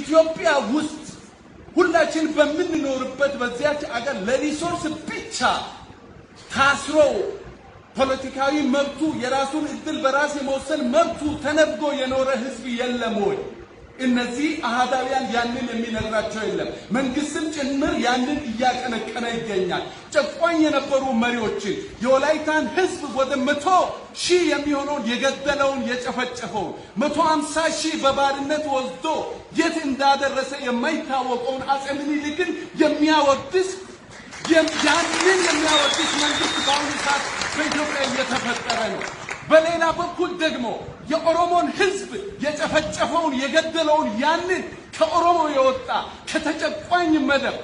ኢትዮጵያ ውስጥ ሁላችን በምንኖርበት በዚያች አገር ለሪሶርስ ብቻ ታስሮ ፖለቲካዊ መብቱ የራሱን እድል በራስ የመወሰን መብቱ ተነፍጎ የኖረ ህዝብ የለም ወይ? እነዚህ አሃዳውያን ያንን የሚነግራቸው የለም። መንግስትም ጭምር ያንን እያቀነቀነ ይገኛል። ጨቋኝ የነበሩ መሪዎችን የወላይታን ህዝብ ወደ 100,000 የሚሆነውን የገደለውን የጨፈጨፈውን 150,000 በባርነት ወስዶ የት እንዳደረሰ የማይታወቀውን አጼ ምኒልክን የሚያወድስ መንግስት በአሁኑ ሰዓት በኢትዮጵያ እየተፈጠረ ነው። በሌላ በኩል ደግሞ የኦሮሞን ህዝብ የጨፈጨፈውን የገደለውን ያንን ከኦሮሞ የወጣ ከተጨቋኝ መደብ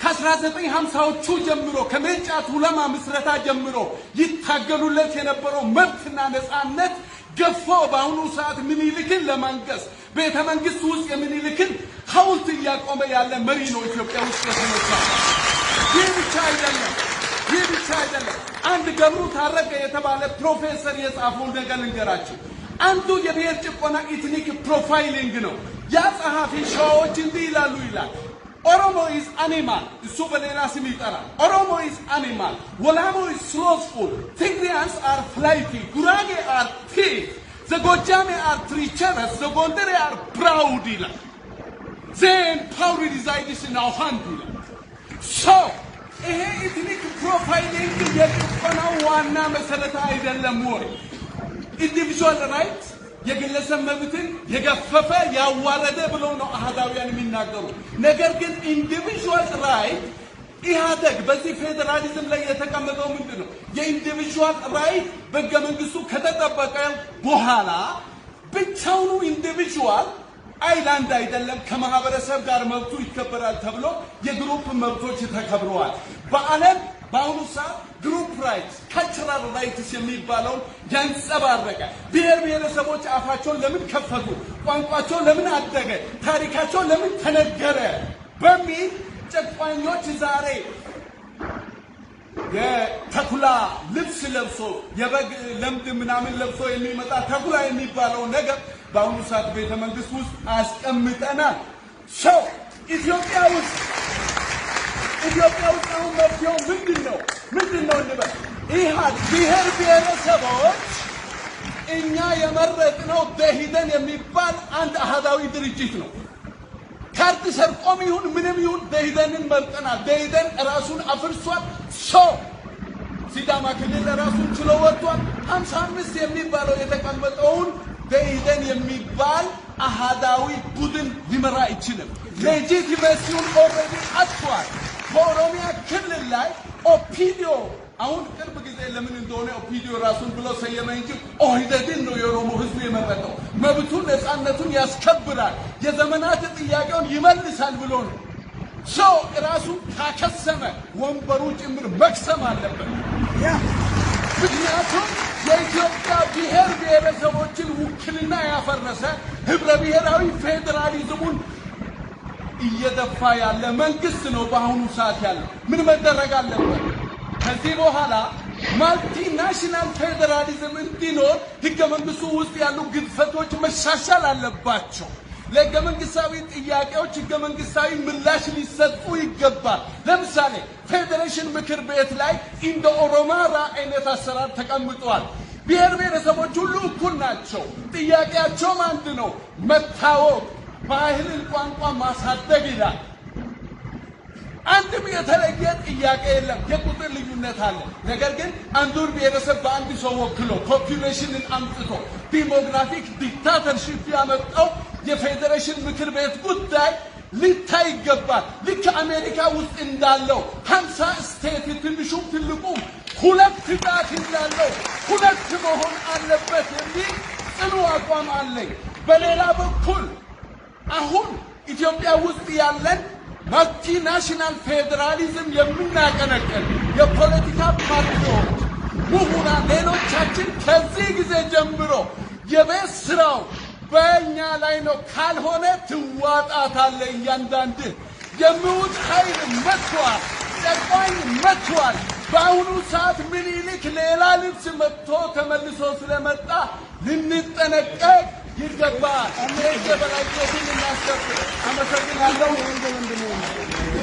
ከ1950ዎቹ ጀምሮ ከሜጫ ቱለማ ምስረታ ጀምሮ ይታገሉለት የነበረው መብትና ነፃነት ገፎ በአሁኑ ሰዓት ምኒልክን ለማንገስ ቤተ መንግስት ውስጥ የምኒልክን ሐውልት እያቆመ ያለ መሪ ነው ኢትዮጵያ ውስጥ የተነሳው። ይህ ብቻ አይደለም። አንድ ገብሩ ታረቀ የተባለ ፕሮፌሰር የጻፈው ነገር ልንገራችሁ። አንዱ የብሔር ጭቆና ኢትኒክ ፕሮፋይሊንግ ነው። ያ ጸሐፊ ሸዋዎች እንዲህ ይላሉ ይላል። ኦሮሞ is animal እሱ በሌላ ስም ይጠራል። ኦሮሞ is animal፣ ወላሞ is slothful፣ Tigrayans are flighty፣ ጉራጌ are thief፣ ዘጎጃሜ are treacherous፣ ዘጎንደሬ are proud ይላል። then power resides in our hand ይላል። so ይሄ ኢትኒክ ፕሮፋይሊንግ የጭቆናው ዋና መሰረት አይደለም ወይ? ኢንዲቪጁዋል ራይት የግለሰብ መብትን የገፈፈ ያዋረደ ብሎ ነው አሃዳውያን የሚናገሩ። ነገር ግን ኢንዲቪጁዋል ራይት ኢህአደግ በዚህ ፌደራሊዝም ላይ የተቀመጠው ምንድነው? የኢንዲቪጁዋል ራይት በሕገ መንግስቱ ከተጠበቀ በኋላ ብቻውኑ ኢንዲቪጁዋል አይላንድ አይደለም ከማህበረሰብ ጋር መብቱ ይከበራል ተብሎ የግሩፕ መብቶች ተከብረዋል። በዓለም በአሁኑ ሰዓት ግሩፕ ራይትስ ካልቸራል ራይትስ የሚባለውን ያንጸባረቀ ብሔር ብሔረሰቦች አፋቸውን ለምን ከፈቱ፣ ቋንቋቸው ለምን አደገ፣ ታሪካቸው ለምን ተነገረ በሚል ጨቋኞች ዛሬ የተኩላ ልብስ ለብሶ የበግ ለምድ ምናምን ለብሶ የሚመጣ ተኩላ የሚባለው ነገር በአሁኑ ሰዓት ቤተ መንግስት ውስጥ አስቀምጠናል። ሰው ኢትዮጵያ ውስጥ አሁን መፍትሄው ምንድነው እንበል? ብሔር ብሔረሰቦች እኛ የመረጥነው ደኢህዴን የሚባል አንድ አሃዳዊ ድርጅት ነው። ካርድ ሰርቆም ይሁን ምንም ይሁን ደኢህዴንን መርጠናል። ደኢህዴን ራሱን አፍርሷል። ሲዳማ ክልል ራሱን ችሎ ወጥቷል። 55 የሚባለው የተቀመጠውን ደኢህዴን የሚባል አሃዳዊ ቡድን ሊመራ አይችልም። ሌጂቲሜሲውን ኦልሬዲ አጥቷል። በኦሮሚያ ክልል ላይ ኦፒዲዮ አሁን ቅርብ ጊዜ ለምን እንደሆነ ኦፒዲዮ ራሱን ብሎ ሰየመ እንጂ ኦህዴድን ነው የኦሮሞ ህዝብ የመረጠው። መብቱን ነፃነቱን ያስከብራል፣ የዘመናት ጥያቄውን ይመልሳል ብሎ ነው። ሰው ራሱ ካከሰመ ወንበሩ ጭምር መክሰም አለበት። ምክንያቱም የኢትዮጵያ ብሔር ብሔረሰቦችን ውክልና ያፈረሰ ህብረ ብሔራዊ ፌዴራሊዝሙን እየደፋ ያለ መንግስት ነው በአሁኑ ሰዓት ያለው። ምን መደረግ አለበት? ከዚህ በኋላ ማልቲናሽናል ፌዴራሊዝም እንዲኖር ህገ መንግስቱ ውስጥ ያሉ ግድፈቶች መሻሻል አለባቸው። ለህገ መንግስታዊ ጥያቄዎች ህገ መንግስታዊ ምላሽ ሊሰጡ ይገባል። ለምሳሌ ፌዴሬሽን ምክር ቤት ላይ እንደ ኦሮማራ አይነት አሰራር ተቀምጧል። ብሔር ብሔረሰቦች ሁሉ እኩል ናቸው። ጥያቄያቸው አንድ ነው፣ መታወቅ፣ ባህልን፣ ቋንቋ ማሳደግ ይላል። አንድም የተለየ ጥያቄ የለም። የቁጥር ልዩነት አለ። ነገር ግን አንዱን ብሔረሰብ በአንድ ሰው ወክሎ ፖፑሌሽንን አምጥቶ ዲሞግራፊክ ዲክታተርሺፕ ያመጣው የፌዴሬሽን ምክር ቤት ጉዳይ ሊታይ ይገባል። ልክ አሜሪካ ውስጥ እንዳለው 50 ስቴት ትንሹም ትልቁም ሁለት ግዛት እንዳለው ሁለት መሆን አለበት የሚል ጽኑ አቋም አለኝ። በሌላ በኩል አሁን ኢትዮጵያ ውስጥ ያለን ማልቲናሽናል ፌዴራሊዝም የምናቀነቅን የፖለቲካ ፓርቲዎች፣ ምሁራን፣ ሌሎቻችን ከዚህ ጊዜ ጀምሮ የቤት ስራው በእኛ ላይ ነው። ካልሆነ ትዋጣታለህ። እያንዳንድ የሚውጥ ኃይል መጥቷል፣ ጨቋኝ መጥቷል። በአሁኑ ሰዓት ምኒልክ ሌላ ልብስ መጥቶ ተመልሶ ስለመጣ ልንጠነቀቅ ይገባል። የበላይነትን እናስከብር። ያለው